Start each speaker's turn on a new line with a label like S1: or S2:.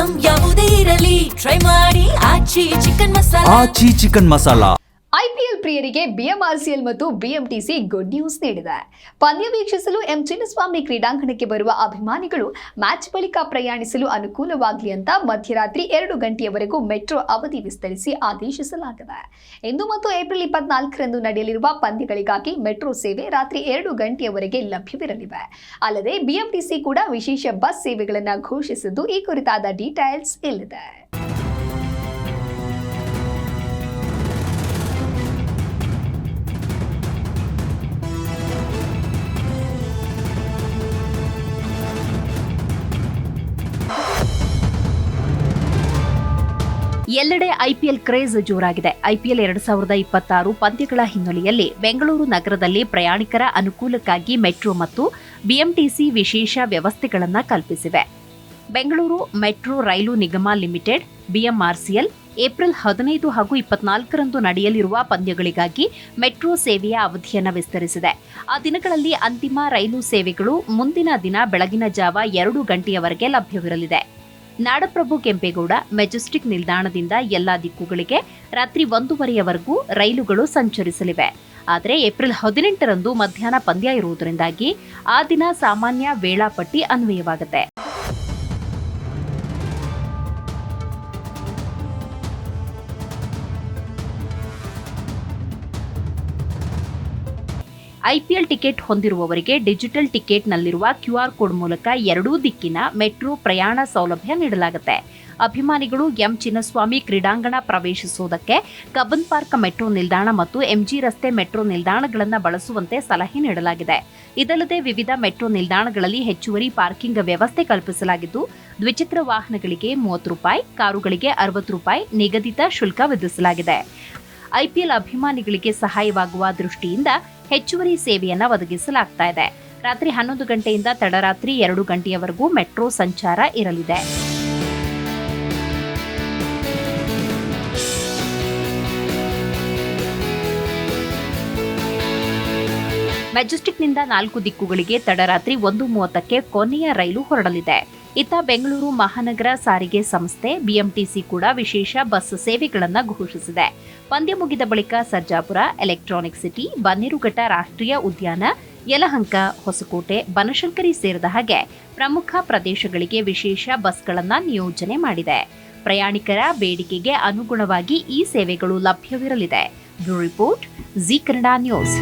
S1: Item ಯಾವುದೇ ಇರಲಿ try ಮಾಡಿ ಆಚಿ ಚಿಕನ್ ಮಸಾಲಾ.
S2: ಐಪಿಎಲ್ ಪ್ರಿಯರಿಗೆ ಬಿಎಂಆರ್ಸಿಎಲ್ ಮತ್ತು ಬಿಎಂಟಿಸಿ ಗುಡ್ ನ್ಯೂಸ್ ನೀಡಿದೆ. ಪಂದ್ಯ ವೀಕ್ಷಿಸಲು ಎಂ ಚಿನ್ನಸ್ವಾಮಿ ಕ್ರೀಡಾಂಗಣಕ್ಕೆ ಬರುವ ಅಭಿಮಾನಿಗಳು ಮ್ಯಾಚ್ ಬಳಿಕ ಪ್ರಯಾಣಿಸಲು ಅನುಕೂಲವಾಗಲಿ ಅಂತ ಮಧ್ಯರಾತ್ರಿ 2 ಗಂಟೆಯವರೆಗೂ ಮೆಟ್ರೋ ಅವಧಿ ವಿಸ್ತರಿಸಿ ಆದೇಶಿಸಲಾಗಿದೆ. ಇಂದು ಮತ್ತು ಏಪ್ರಿಲ್ 24ರಂದು ನಡೆಯಲಿರುವ ಪಂದ್ಯಗಳಿಗಾಗಿ ಮೆಟ್ರೋ ಸೇವೆ ರಾತ್ರಿ 2 ಗಂಟೆಯವರೆಗೆ ಲಭ್ಯವಿರಲಿವೆ. ಅಲ್ಲದೆ ಬಿಎಂಟಿಸಿ ಕೂಡ ವಿಶೇಷ ಬಸ್ ಸೇವೆಗಳನ್ನು ಘೋಷಿಸಿದ್ದು ಈ ಕುರಿತಾದ ಡೀಟೇಲ್ಸ್ ಇಲ್ಲಿದೆ.
S3: ಎಲ್ಲೆಡೆ ಐಪಿಎಲ್ ಕ್ರೇಜ್ ಜೋರಾಗಿದೆ. ಐಪಿಎಲ್ 2026 ಪಂದ್ಯಗಳ ಹಿನ್ನೆಲೆಯಲ್ಲಿ ಬೆಂಗಳೂರು ನಗರದಲ್ಲಿ ಪ್ರಯಾಣಿಕರ ಅನುಕೂಲಕ್ಕಾಗಿ ಮೆಟ್ರೋ ಮತ್ತು ಬಿಎಂಟಿಸಿ ವಿಶೇಷ ವ್ಯವಸ್ಥೆಗಳನ್ನು ಕಲ್ಪಿಸಿವೆ. ಬೆಂಗಳೂರು ಮೆಟ್ರೋ ರೈಲು ನಿಗಮ ಲಿಮಿಟೆಡ್ ಬಿಎಂಆರ್ಸಿಎಲ್ ಏಪ್ರಿಲ್ 15 ಹಾಗೂ 24ರಂದು ನಡೆಯಲಿರುವ ಪಂದ್ಯಗಳಿಗಾಗಿ ಮೆಟ್ರೋ ಸೇವೆಯ ಅವಧಿಯನ್ನು ವಿಸ್ತರಿಸಿದೆ. ಆ ದಿನಗಳಲ್ಲಿ ಅಂತಿಮ ರೈಲು ಸೇವೆಗಳು ಮುಂದಿನ ದಿನ ಬೆಳಗಿನ ಜಾವ 2 ಗಂಟೆಯವರೆಗೆ ಲಭ್ಯವಿರಲಿದೆ. ನಾಡಪ್ರಭು ಕೆಂಪೇಗೌಡ ಮೆಜೆಸ್ಟಿಕ್ ನಿಲ್ದಾಣದಿಂದ ಎಲ್ಲಾ ದಿಕ್ಕುಗಳಿಗೆ ರಾತ್ರಿ 1:30ವರೆಗೂ ರೈಲುಗಳು ಸಂಚರಿಸಲಿವೆ. ಆದರೆ ಏಪ್ರಿಲ್ 18ರಂದು ಮಧ್ಯಾಹ್ನ ಪಂದ್ಯ ಇರುವುದರಿಂದಾಗಿ ಆ ದಿನ ಸಾಮಾನ್ಯ ವೇಳಾಪಟ್ಟಿ ಅನ್ವಯವಾಗುತ್ತೆ. ಐಪಿಎಲ್ ಟಿಕೆಟ್ ಹೊಂದಿರುವವರಿಗೆ ಡಿಜಿಟಲ್ ಟಿಕೆಟ್ನಲ್ಲಿರುವ ಕ್ಯೂಆರ್ ಕೋಡ್ ಮೂಲಕ ಎರಡೂ ದಿಕ್ಕಿನ ಮೆಟ್ರೋ ಪ್ರಯಾಣ ಸೌಲಭ್ಯ ನೀಡಲಾಗುತ್ತೆ. ಅಭಿಮಾನಿಗಳು ಎಂ ಚಿನ್ನಸ್ವಾಮಿ ಕ್ರೀಡಾಂಗಣ ಪ್ರವೇಶಿಸುವುದಕ್ಕೆ ಕಬ್ಬನ್ ಪಾರ್ಕ್ ಮೆಟ್ರೋ ನಿಲ್ದಾಣ ಮತ್ತು ಎಂಜಿ ರಸ್ತೆ ಮೆಟ್ರೋ ನಿಲ್ದಾಣಗಳನ್ನು ಬಳಸುವಂತೆ ಸಲಹೆ ನೀಡಲಾಗಿದೆ. ಇದಲ್ಲದೆ ವಿವಿಧ ಮೆಟ್ರೋ ನಿಲ್ದಾಣಗಳಲ್ಲಿ ಹೆಚ್ಚುವರಿ ಪಾರ್ಕಿಂಗ್ ವ್ಯವಸ್ಥೆ ಕಲ್ಪಿಸಲಾಗಿದ್ದು, ದ್ವಿಚಕ್ರ ವಾಹನಗಳಿಗೆ ₹30, ಕಾರುಗಳಿಗೆ ₹60 ನಿಗದಿತ ಶುಲ್ಕ ವಿಧಿಸಲಾಗಿದೆ. ಐಪಿಎಲ್ ಅಭಿಮಾನಿಗಳಿಗೆ ಸಹಾಯವಾಗುವ ದೃಷ್ಟಿಯಿಂದ ಹೆಚ್ಚುವರಿ ಸೇವೆಯನ್ನು ಒದಗಿಸಲಾಗ್ತಾ ಇದೆ. ರಾತ್ರಿ 11 ಗಂಟೆಯಿಂದ ತಡರಾತ್ರಿ 2 ಗಂಟೆಯವರೆಗೂ ಮೆಟ್ರೋ ಸಂಚಾರ ಇರಲಿದೆ. ಮೆಜೆಸ್ಟಿಕ್ನಿಂದ 4 ದಿಕ್ಕುಗಳಿಗೆ ತಡರಾತ್ರಿ 1:30ಕ್ಕೆ ಕೊನೆಯ ರೈಲು ಹೊರಡಲಿದೆ. ಇತ್ತ ಬೆಂಗಳೂರು ಮಹಾನಗರ ಸಾರಿಗೆ ಸಂಸ್ಥೆ ಬಿಎಂಟಿಸಿ ಕೂಡ ವಿಶೇಷ ಬಸ್ ಸೇವೆಗಳನ್ನು ಘೋಷಿಸಿದೆ. ಪಂದ್ಯ ಮುಗಿದ ಬಳಿಕ ಸರ್ಜಾಪುರ, ಎಲೆಕ್ಟ್ರಾನಿಕ್ ಸಿಟಿ, ಬನ್ನೇರುಘಟ್ಟ ರಾಷ್ಟ್ರೀಯ ಉದ್ಯಾನ, ಯಲಹಂಕ, ಹೊಸಕೋಟೆ, ಬನಶಂಕರಿ ಸೇರಿದ ಹಾಗೆ ಪ್ರಮುಖ ಪ್ರದೇಶಗಳಿಗೆ ವಿಶೇಷ ಬಸ್ಗಳನ್ನು ನಿಯೋಜನೆ ಮಾಡಿದೆ. ಪ್ರಯಾಣಿಕರ ಬೇಡಿಕೆಗೆ ಅನುಗುಣವಾಗಿ ಈ ಸೇವೆಗಳು ಲಭ್ಯವಿರಲಿದೆ. Bureau report, Zee Kannada news.